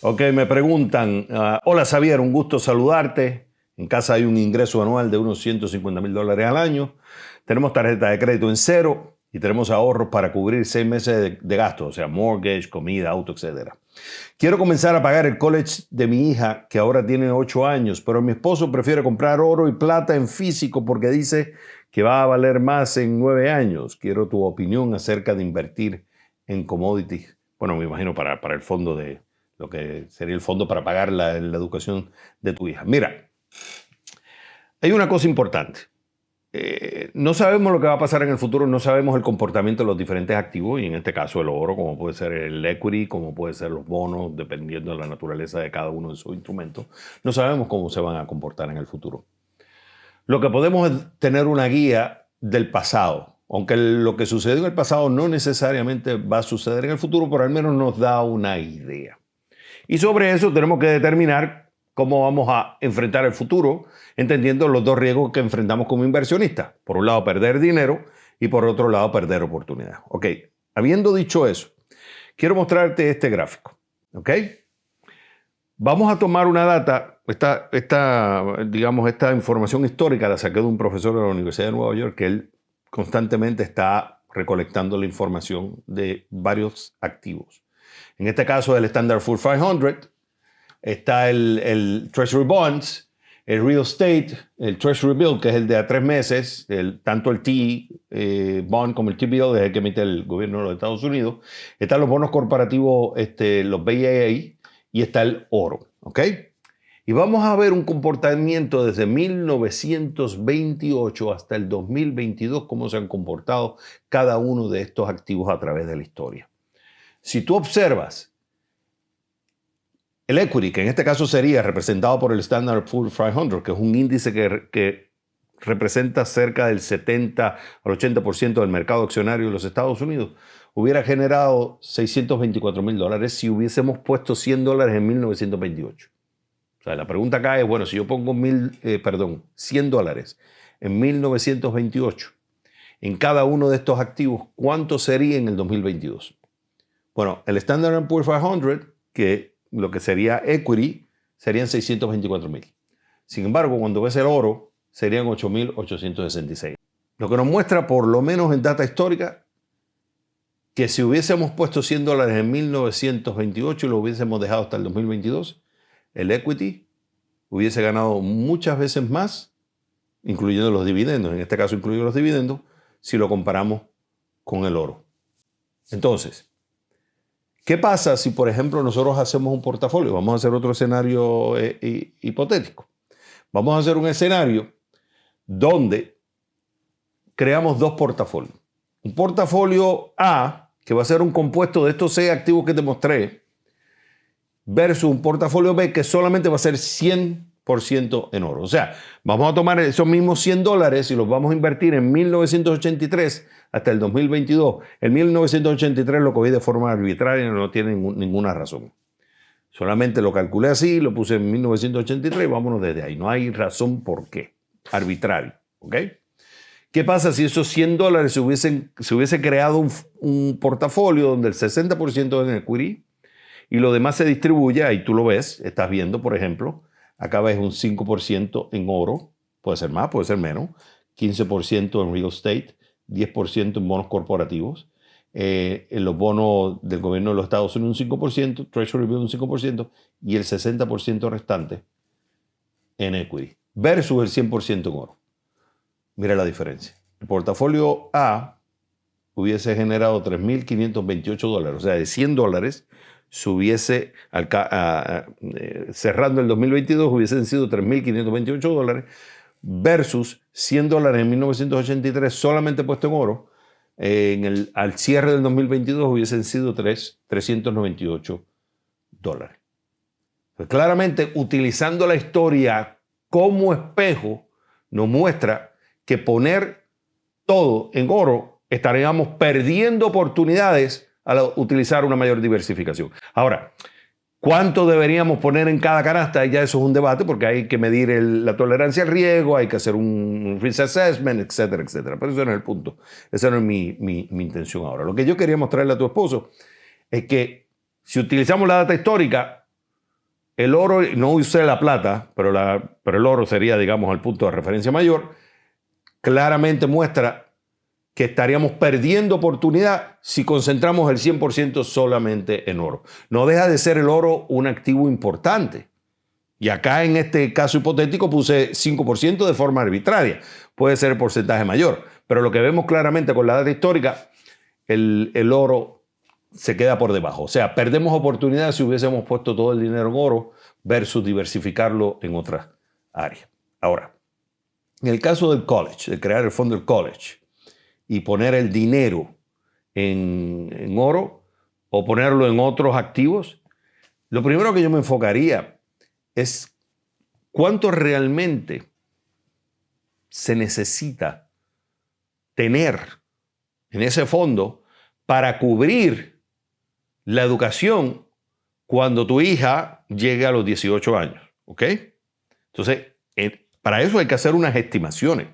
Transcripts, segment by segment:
Ok, me preguntan, hola Xavier, un gusto saludarte. En casa hay un ingreso anual de unos $150,000 al año. Tenemos tarjeta de crédito en cero y tenemos ahorros para cubrir 6 meses de gastos, o sea, mortgage, comida, auto, etc. Quiero comenzar a pagar el college de mi hija, que ahora tiene 8 años, pero mi esposo prefiere comprar oro y plata en físico porque dice que va a valer más en 9 años. Quiero tu opinión acerca de invertir en commodities. Bueno, me imagino para el fondo de lo que sería el fondo para pagar la educación de tu hija. Mira, hay una cosa importante. No sabemos lo que va a pasar en el futuro, no sabemos el comportamiento de los diferentes activos, y en este caso el oro, como puede ser el equity, como puede ser los bonos, dependiendo de la naturaleza de cada uno de sus instrumentos. No sabemos cómo se van a comportar en el futuro. Lo que podemos es tener una guía del pasado, aunque lo que sucedió en el pasado no necesariamente va a suceder en el futuro, pero al menos nos da una idea. Y sobre eso tenemos que determinar cómo vamos a enfrentar el futuro, entendiendo los dos riesgos que enfrentamos como inversionistas. Por un lado, perder dinero y por otro lado, perder oportunidad. Ok, habiendo dicho eso, quiero mostrarte este gráfico. Ok, vamos a tomar una data, esta información histórica la saqué de un profesor de la Universidad de Nueva York, que él constantemente está recolectando la información de varios activos. En este caso, el Standard Poor's 500, está el Treasury Bonds, el Real Estate, el Treasury Bill, que es el de a 3 meses, tanto el T-Bond como el T-Bill, es el que emite el gobierno de los Estados Unidos. Están los bonos corporativos, los BAA, y está el oro, ¿ok? Y vamos a ver un comportamiento desde 1928 hasta el 2022, cómo se han comportado cada uno de estos activos a través de la historia. Si tú observas el equity, que en este caso sería representado por el Standard Poor's 500, que es un índice que representa cerca del 70 al 80% del mercado accionario de los Estados Unidos, hubiera generado $624,000 si hubiésemos puesto $100 en 1928. O sea, la pregunta acá es, bueno, si yo pongo $100 en 1928, en cada uno de estos activos, ¿cuánto sería en el 2022? Bueno, el Standard Poor's 500, que lo que sería equity, serían 624,000. Sin embargo, cuando ves el oro, serían 8,866. Lo que nos muestra, por lo menos en data histórica, que si hubiésemos puesto $100 en 1928 y lo hubiésemos dejado hasta el 2022, el equity hubiese ganado muchas veces más, incluyendo los dividendos, en este caso incluidos los dividendos, si lo comparamos con el oro. Entonces, ¿qué pasa si, por ejemplo, nosotros hacemos un portafolio? Vamos a hacer otro escenario hipotético. Vamos a hacer un escenario donde creamos dos portafolios. Un portafolio A, que va a ser un compuesto de estos 6 activos que te mostré, versus un portafolio B, que solamente va a ser 100% en oro. O sea, vamos a tomar esos mismos $100 y los vamos a invertir en 1983 hasta el 2022. El 1983 lo cogí de forma arbitraria, no tiene ninguna razón. Solamente lo calculé así, lo puse en 1983 y vámonos desde ahí. No hay razón por qué. Arbitrario. ¿Ok? ¿Qué pasa si esos $100 se hubiese creado un portafolio donde el 60% es en equity y lo demás se distribuye? Ahí tú lo ves, estás viendo, por ejemplo, acá ves un 5% en oro, puede ser más, puede ser menos, 15% en real estate, 10% en bonos corporativos, en los bonos del gobierno de los Estados Unidos un 5%, Treasury Bill un 5% y el 60% restante en equity, versus el 100% en oro. Mira la diferencia. El portafolio A hubiese generado $3,528, o sea, de $100 se hubiese, cerrando el 2022, hubiesen sido $3,528 versus $100 en 1983 solamente puesto en oro, al cierre del 2022 hubiesen sido $398. Pues claramente, utilizando la historia como espejo, nos muestra que poner todo en oro estaríamos perdiendo oportunidades al utilizar una mayor diversificación. Ahora, ¿cuánto deberíamos poner en cada canasta? Ya eso es un debate porque hay que medir la tolerancia al riesgo, hay que hacer un risk assessment, etcétera, etcétera. Pero ese no es el punto. Esa no es mi intención ahora. Lo que yo quería mostrarle a tu esposo es que si utilizamos la data histórica, el oro, no usé la plata, pero el oro sería, digamos, el punto de referencia mayor, claramente muestra que estaríamos perdiendo oportunidad si concentramos el 100% solamente en oro. No deja de ser el oro un activo importante. Y acá en este caso hipotético puse 5% de forma arbitraria. Puede ser el porcentaje mayor. Pero lo que vemos claramente con la data histórica, el oro se queda por debajo. O sea, perdemos oportunidades si hubiésemos puesto todo el dinero en oro versus diversificarlo en otras áreas. Ahora, en el caso del college, de crear el fondo del college y poner el dinero en oro o ponerlo en otros activos, lo primero que yo me enfocaría es cuánto realmente se necesita tener en ese fondo para cubrir la educación cuando tu hija llegue a los 18 años, ¿ok? Entonces, para eso hay que hacer unas estimaciones.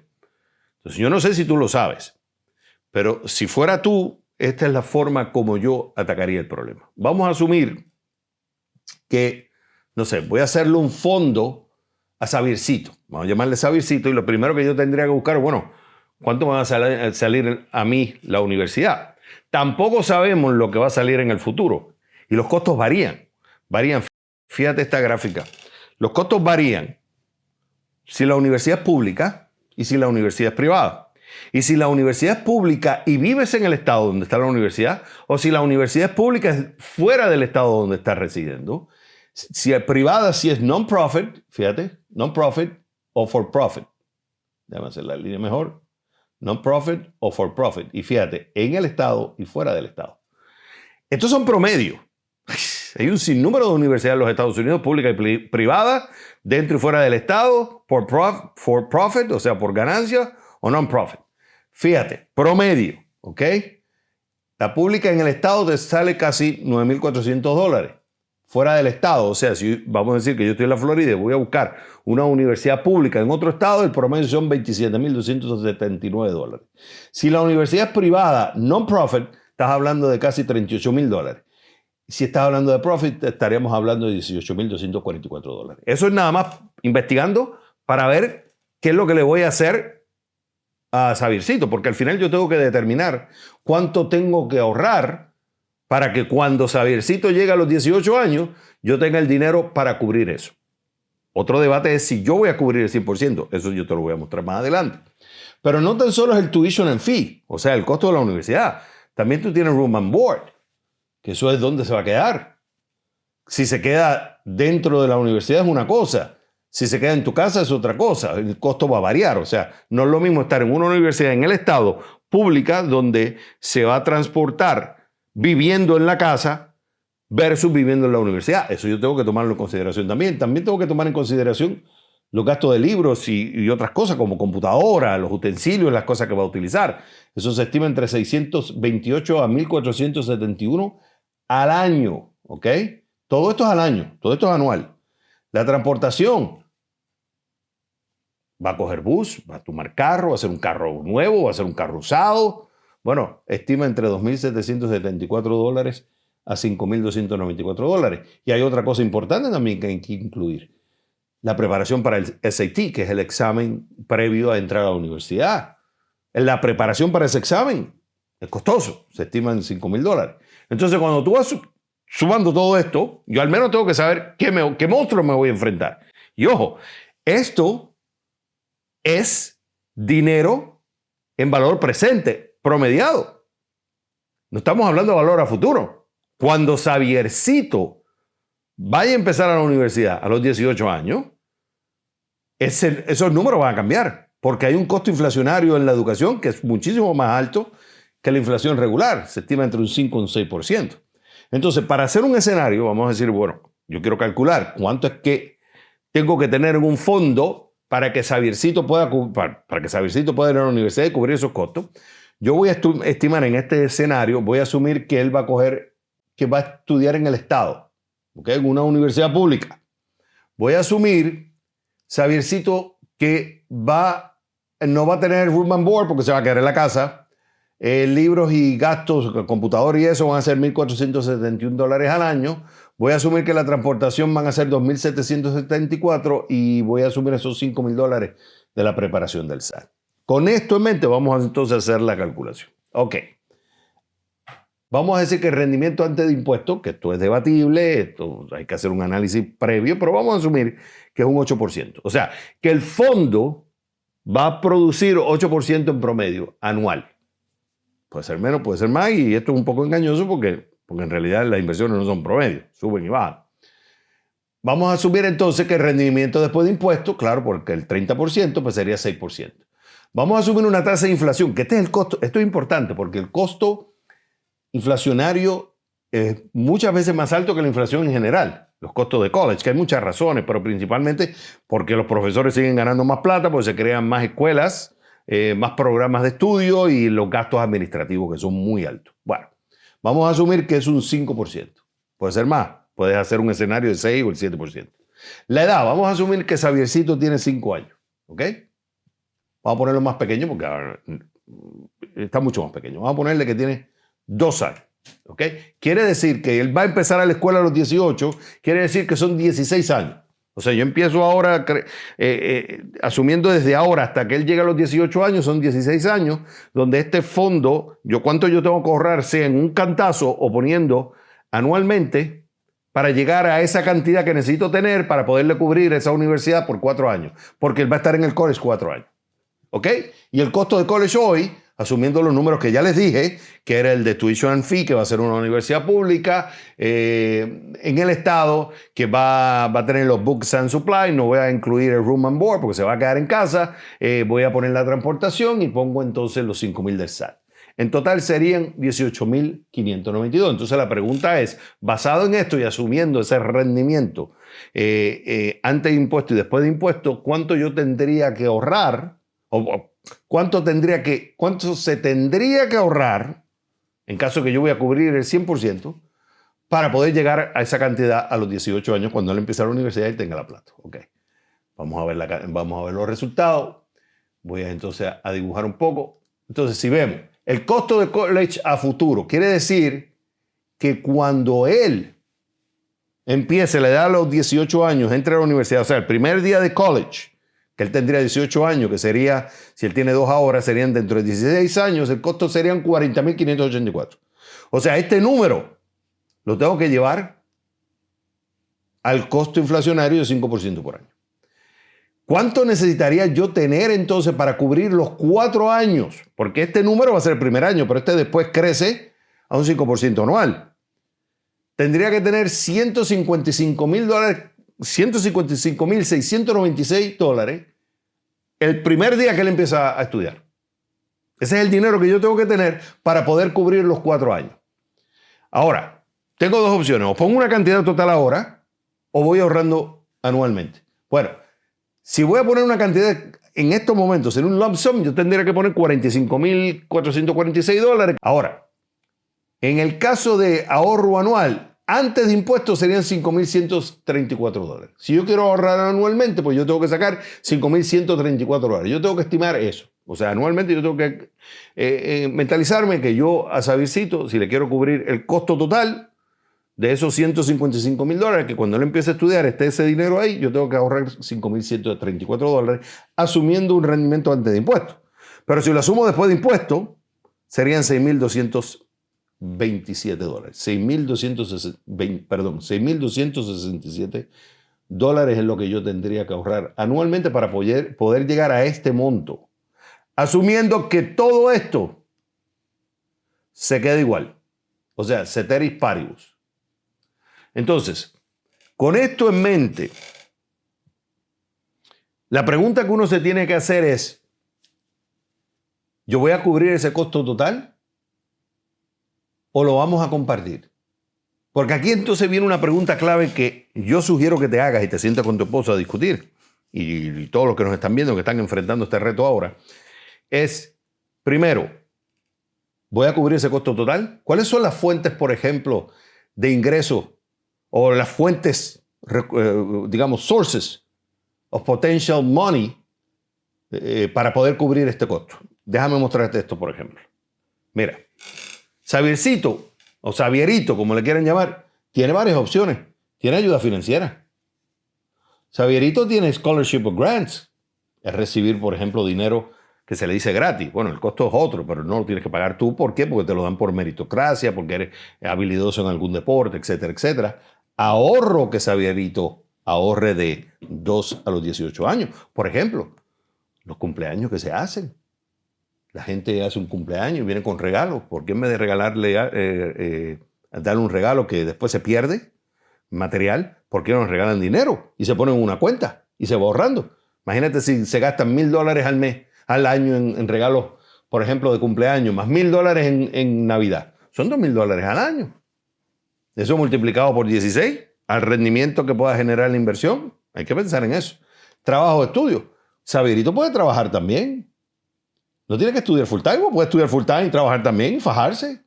Entonces, yo no sé si tú lo sabes, pero si fuera tú, esta es la forma como yo atacaría el problema. Vamos a asumir que, no sé, voy a hacerle un fondo a Sabircito. Vamos a llamarle Sabircito y lo primero que yo tendría que buscar, bueno, ¿cuánto me va a salir a mí la universidad? Tampoco sabemos lo que va a salir en el futuro y los costos varían. Fíjate esta gráfica. Los costos varían si la universidad es pública y si la universidad es privada. Y si la universidad es pública y vives en el estado donde está la universidad, o si la universidad es pública fuera del estado donde estás residiendo. Si es privada, si es non-profit, fíjate, non-profit o for-profit. Déjame hacer la línea mejor. Non-profit o for-profit. Y fíjate, en el estado y fuera del estado. Estos son promedios. Hay un sinnúmero de universidades en los Estados Unidos, públicas y privadas, dentro y fuera del estado, for profit, o sea, por ganancia, o non-profit. Fíjate, promedio, ¿ok? La pública en el estado te sale casi $9,400. Fuera del estado, o sea, si vamos a decir que yo estoy en la Florida y voy a buscar una universidad pública en otro estado, el promedio son $27,279. Si la universidad es privada, non-profit, estás hablando de casi $38,000. Si estás hablando de profit, estaríamos hablando de $18,244. Eso es nada más investigando para ver qué es lo que le voy a hacer a Sabircito, porque al final yo tengo que determinar cuánto tengo que ahorrar para que cuando Sabircito llegue a los 18 años, yo tenga el dinero para cubrir eso. Otro debate es si yo voy a cubrir el 100%. Eso yo te lo voy a mostrar más adelante. Pero no tan solo es el tuition and fee, o sea, el costo de la universidad. También tú tienes room and board, que eso es donde se va a quedar. Si se queda dentro de la universidad es una cosa. Si se queda en tu casa es otra cosa. El costo va a variar. O sea, no es lo mismo estar en una universidad en el estado pública donde se va a transportar viviendo en la casa versus viviendo en la universidad. Eso yo tengo que tomarlo en consideración también. También tengo que tomar en consideración los gastos de libros y otras cosas como computadora, los utensilios, las cosas que va a utilizar. Eso se estima entre 628 a 1,471 al año. ¿Ok? Todo esto es al año. Todo esto es anual. La transportación. Va a coger bus, va a tomar carro, va a ser un carro nuevo, va a ser un carro usado. Bueno, estima entre $2,774 a $5,294. Y hay otra cosa importante también que hay que incluir. La preparación para el SAT, que es el examen previo a entrar a la universidad. La preparación para ese examen es costoso, se estima en $5,000. Entonces, cuando tú vas sumando todo esto, yo al menos tengo que saber qué monstruo me voy a enfrentar. Y ojo, esto es dinero en valor presente, promediado. No estamos hablando de valor a futuro. Cuando Sabiercito vaya a empezar a la universidad a los 18 años, esos números van a cambiar, porque hay un costo inflacionario en la educación que es muchísimo más alto que la inflación regular. Se estima entre un 5 y un 6%. Entonces, para hacer un escenario, vamos a decir, bueno, yo quiero calcular cuánto es que tengo que tener en un fondo para que Sabiercito pueda ir a la universidad y cubrir esos costos. Yo voy a estimar en este escenario, voy a asumir que él va a estudiar en el estado, ¿okay? En una universidad pública. Voy a asumir, Sabiercito, que no va a tener room and board porque se va a quedar en la casa. libros y gastos, computador y eso van a ser $1,471 al año. Voy a asumir que la transportación van a ser $2,774 y voy a asumir esos $5,000 de la preparación del SAT. Con esto en mente vamos entonces a hacer la calculación. Ok. Vamos a decir que el rendimiento antes de impuestos, que esto es debatible, esto hay que hacer un análisis previo, pero vamos a asumir que es un 8%. O sea, que el fondo va a producir 8% en promedio anual. Puede ser menos, puede ser más, y esto es un poco engañoso porque en realidad las inversiones no son promedio, suben y bajan. Vamos a asumir entonces que el rendimiento después de impuestos, claro, porque el 30% pues sería 6%. Vamos a asumir una tasa de inflación, que este es el costo. Esto es importante porque el costo inflacionario es muchas veces más alto que la inflación en general. Los costos de college, que hay muchas razones, pero principalmente porque los profesores siguen ganando más plata, porque se crean más escuelas, más programas de estudio y los gastos administrativos que son muy altos. Bueno, vamos a asumir que es un 5%. Puede ser más, puedes hacer un escenario de 6 o el 7%. La edad, vamos a asumir que Xaviercito tiene 5 años, ¿ok? Vamos a ponerlo más pequeño porque está mucho más pequeño. Vamos a ponerle que tiene 2 años. ¿Ok? Quiere decir que él va a empezar a la escuela a los 18, quiere decir que son 16 años. O sea, yo empiezo ahora, asumiendo desde ahora hasta que él llegue a los 18 años, son 16 años, donde este fondo, cuánto yo tengo que ahorrar, sea en un cantazo o poniendo anualmente, para llegar a esa cantidad que necesito tener para poderle cubrir esa universidad por 4 años. Porque él va a estar en el college 4 años. ¿Ok? Y el costo de college hoy, asumiendo los números que ya les dije, que era el de tuition and fee, que va a ser una universidad pública en el estado, que va a tener los books and supplies, no voy a incluir el room and board porque se va a quedar en casa, voy a poner la transportación y pongo entonces los 5,000 del SAT. En total serían 18,592. Entonces la pregunta es, basado en esto y asumiendo ese rendimiento antes de impuesto y después de impuesto, ¿cuánto yo tendría que ahorrar? ¿O cuánto se tendría que ahorrar en caso que yo voy a cubrir el 100% para poder llegar a esa cantidad a los 18 años cuando él empiece la universidad y tenga la plata? Ok. Vamos a ver los resultados. Voy entonces a dibujar un poco. Entonces, si vemos, el costo de college a futuro quiere decir que cuando él empiece la edad a los 18 años, entre a la universidad, o sea, el primer día de college, que él tendría 18 años, que sería, si él tiene 2 ahora, serían dentro de 16 años, el costo serían 40,584. O sea, este número lo tengo que llevar al costo inflacionario de 5% por año. ¿Cuánto necesitaría yo tener entonces para cubrir los 4 años? Porque este número va a ser el primer año, pero este después crece a un 5% anual. Tendría que tener $155,000, $155,696 el primer día que él empieza a estudiar. Ese es el dinero que yo tengo que tener para poder cubrir los 4 años. Ahora, tengo 2 opciones. O pongo una cantidad total ahora o voy ahorrando anualmente. Bueno, si voy a poner una cantidad en estos momentos en un lump sum, yo tendría que poner $45,446. Ahora, en el caso de ahorro anual, antes de impuestos serían $5,134. Si yo quiero ahorrar anualmente, pues yo tengo que sacar $5,134. Yo tengo que estimar eso. O sea, anualmente yo tengo que mentalizarme que yo a Xaviercito, si le quiero cubrir el costo total de esos $155,000, que cuando él empiece a estudiar esté ese dinero ahí, yo tengo que ahorrar $5,134, asumiendo un rendimiento antes de impuestos. Pero si lo asumo después de impuestos, serían $6,227. $6,267 es lo que yo tendría que ahorrar anualmente para poder llegar a este monto. Asumiendo que todo esto se queda igual. O sea, ceteris paribus. Entonces, con esto en mente, la pregunta que uno se tiene que hacer es, ¿yo voy a cubrir ese costo total? ¿O lo vamos a compartir? Porque aquí entonces viene una pregunta clave que yo sugiero que te hagas y te sientas con tu esposo a discutir, y todos los que nos están viendo, que están enfrentando este reto ahora, es, primero, ¿voy a cubrir ese costo total? ¿Cuáles son las fuentes, por ejemplo, de ingreso o las fuentes, digamos, sources of potential money para poder cubrir este costo? Déjame mostrarte esto, por ejemplo. Mira, Xaviercito, o Xavierito, como le quieran llamar, tiene varias opciones. Tiene ayuda financiera. Xavierito tiene scholarship o grants. Es recibir, por ejemplo, dinero que se le dice gratis. Bueno, el costo es otro, pero no lo tienes que pagar tú. ¿Por qué? Porque te lo dan por meritocracia, porque eres habilidoso en algún deporte, etcétera, etcétera. Ahorro que Xavierito ahorre de 2 a los 18 años. Por ejemplo, los cumpleaños que se hacen. La gente hace un cumpleaños y viene con regalos. ¿Por qué en vez de regalarle, darle un regalo que después se pierde, material, por qué no nos regalan dinero? Y se ponen en una cuenta y se va ahorrando. Imagínate si se gastan $1,000 al mes, al año en regalos, por ejemplo, de cumpleaños, más $1,000 en Navidad. Son $2,000 al año. Eso multiplicado por 16, al rendimiento que pueda generar la inversión. Hay que pensar en eso. Trabajo, estudio. Xavierito puede trabajar también. No tiene que estudiar full time, puede estudiar full time y trabajar también, fajarse.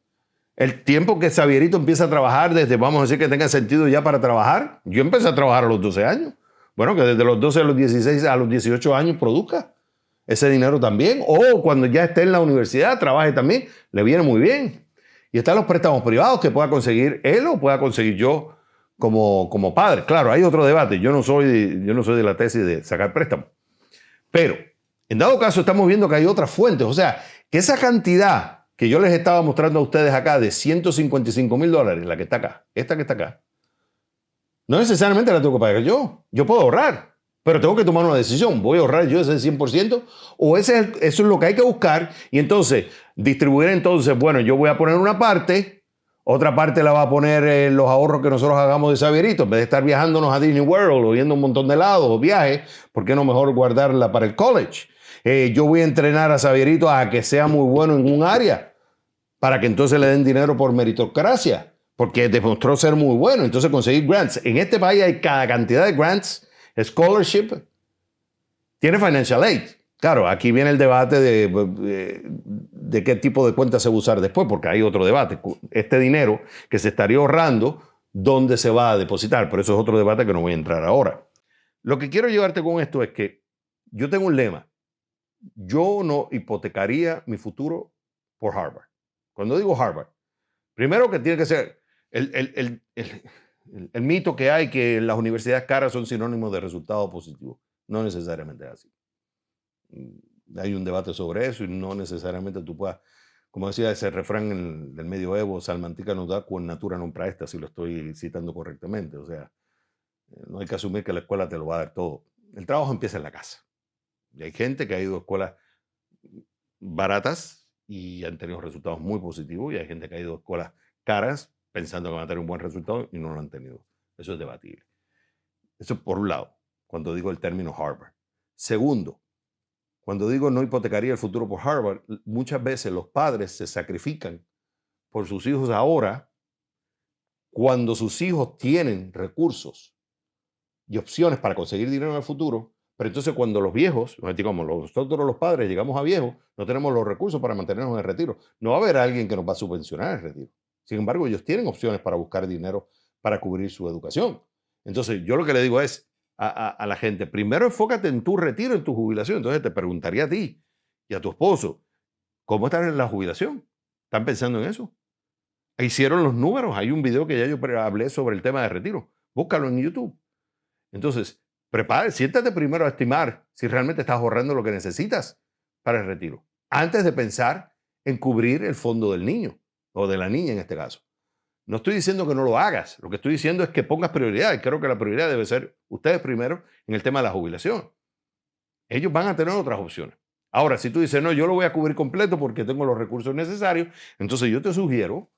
El tiempo que Xavierito empieza a trabajar, desde, vamos a decir que tenga sentido ya para trabajar. Yo empecé a trabajar a los 12 años. Bueno, que desde los 12 a los 16 a los 18 años produzca ese dinero también. O cuando ya esté en la universidad, trabaje también. Le viene muy bien. Y están los préstamos privados que pueda conseguir él o pueda conseguir yo como padre. Claro, hay otro debate. Yo no soy de la tesis de sacar préstamos. Pero, en dado caso, estamos viendo que hay otras fuentes. O sea, que esa cantidad que yo les estaba mostrando a ustedes acá de $155,000, la que está acá, esta que está acá, no necesariamente la tengo que pagar yo. Yo puedo ahorrar, pero tengo que tomar una decisión. ¿Voy a ahorrar yo ese 100%? ¿O eso es lo que hay que buscar? Y entonces, distribuir entonces, bueno, yo voy a poner una parte, otra parte la va a poner los ahorros que nosotros hagamos de Xavierito. En vez de estar viajándonos a Disney World o viendo un montón de helados o viajes, ¿por qué no mejor guardarla para el college? Yo voy a entrenar a Xavierito a que sea muy bueno en un área para que entonces le den dinero por meritocracia, porque demostró ser muy bueno. Entonces conseguir grants. En este país hay cada cantidad de grants, scholarship, tiene financial aid. Claro, aquí viene el debate de qué tipo de cuenta se va a usar después, porque hay otro debate. Este dinero que se estaría ahorrando, ¿dónde se va a depositar? Pero eso es otro debate que no voy a entrar ahora. Lo que quiero llevarte con esto es que yo tengo un lema. Yo no hipotecaría mi futuro por Harvard. Cuando digo Harvard, primero que tiene que ser el mito que hay que las universidades caras son sinónimos de resultados positivos. No necesariamente es así. Hay un debate sobre eso y no necesariamente tú puedas, como decía ese refrán del medioevo, salmantica no da quod natura non praesta, si lo estoy citando correctamente. O sea, no hay que asumir que la escuela te lo va a dar todo. El trabajo empieza en la casa. Y hay gente que ha ido a escuelas baratas y han tenido resultados muy positivos, y hay gente que ha ido a escuelas caras pensando que van a tener un buen resultado y no lo han tenido. Eso es debatible. Eso por un lado, cuando digo el término Harvard. Segundo, cuando digo no hipotecaría el futuro por Harvard, muchas veces los padres se sacrifican por sus hijos ahora cuando sus hijos tienen recursos y opciones para conseguir dinero en el futuro. Pero entonces cuando los viejos, digamos, nosotros los padres llegamos a viejos, no tenemos los recursos para mantenernos en el retiro. No va a haber alguien que nos va a subvencionar el retiro. Sin embargo, ellos tienen opciones para buscar dinero para cubrir su educación. Entonces, yo lo que le digo es a la gente, primero enfócate en tu retiro, en tu jubilación. Entonces te preguntaría a ti y a tu esposo, ¿cómo están en la jubilación? ¿Están pensando en eso? Hicieron los números. Hay un video que ya yo hablé sobre el tema de retiro. Búscalo en YouTube. Entonces, siéntate primero a estimar si realmente estás ahorrando lo que necesitas para el retiro, antes de pensar en cubrir el fondo del niño o de la niña en este caso. No estoy diciendo que no lo hagas, lo que estoy diciendo es que pongas prioridad, y creo que la prioridad debe ser ustedes primero en el tema de la jubilación. Ellos van a tener otras opciones. Ahora, si tú dices, no, yo lo voy a cubrir completo porque tengo los recursos necesarios, entonces yo te sugiero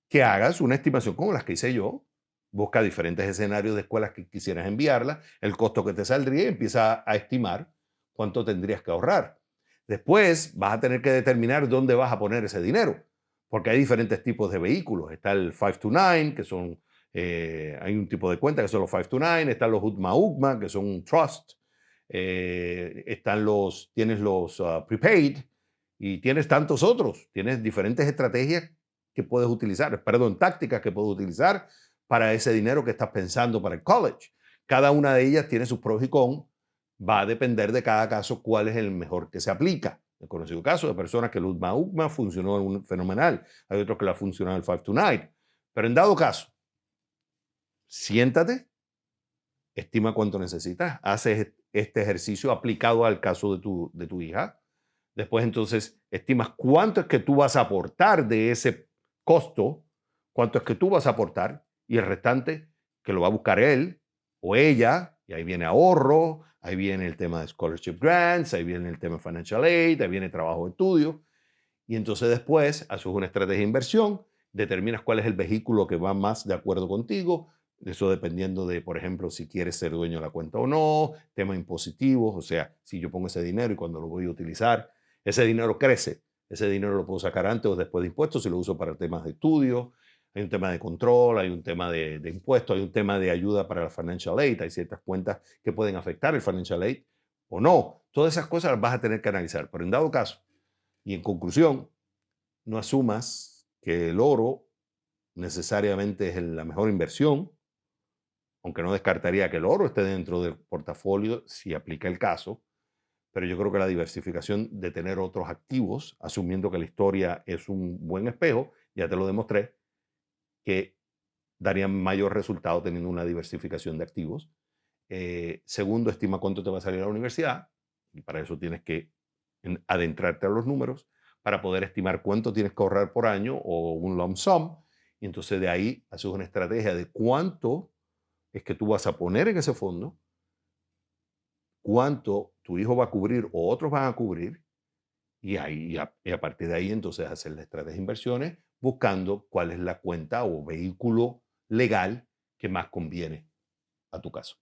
que hagas una estimación como las que hice yo. Busca diferentes escenarios de escuelas que quisieras enviarla, el costo que te saldría y empieza a estimar cuánto tendrías que ahorrar. Después vas a tener que determinar dónde vas a poner ese dinero, porque hay diferentes tipos de vehículos. Está el 529, que son, hay un tipo de cuenta que son los 529, están los UTMA, que son un trust, tienes los prepaid y tienes tantos otros. Tienes diferentes estrategias que puedes utilizar, tácticas que puedes utilizar para ese dinero que estás pensando para el college. Cada una de ellas tiene sus pros y cons. Va a depender de cada caso cuál es el mejor que se aplica. He conocido casos de personas que el UTMA funcionó fenomenal. Hay otros que le ha funcionado el 529. Pero en dado caso, siéntate, estima cuánto necesitas, haces este ejercicio aplicado al caso de tu hija. Después entonces estimas cuánto es que tú vas a aportar de ese costo, cuánto es que tú vas a aportar y el restante que lo va a buscar él o ella, y ahí viene ahorro, ahí viene el tema de scholarship grants, ahí viene el tema de financial aid, ahí viene trabajo de estudio, y entonces después haces una estrategia de inversión, determinas cuál es el vehículo que va más de acuerdo contigo, eso dependiendo de, por ejemplo, si quieres ser dueño de la cuenta o no, temas impositivos, o sea, si yo pongo ese dinero y cuando lo voy a utilizar, ese dinero crece, ese dinero lo puedo sacar antes o después de impuestos si lo uso para temas de estudio, hay un tema de control, hay un tema de impuestos, hay un tema de ayuda para la financial aid, hay ciertas cuentas que pueden afectar el financial aid o no. Todas esas cosas las vas a tener que analizar, pero en dado caso, y en conclusión, no asumas que el oro necesariamente es la mejor inversión, aunque no descartaría que el oro esté dentro del portafolio si aplica el caso, pero yo creo que la diversificación de tener otros activos, asumiendo que la historia es un buen espejo, ya te lo demostré, que daría mayor resultado teniendo una diversificación de activos. Segundo, estima cuánto te va a salir a la universidad, y para eso tienes que adentrarte a los números para poder estimar cuánto tienes que ahorrar por año o un lump sum, y entonces de ahí haces una estrategia de cuánto es que tú vas a poner en ese fondo, cuánto tu hijo va a cubrir o otros van a cubrir, y, ahí, y a partir de ahí entonces hacer la estrategia de inversiones buscando cuál es la cuenta o vehículo legal que más conviene a tu caso.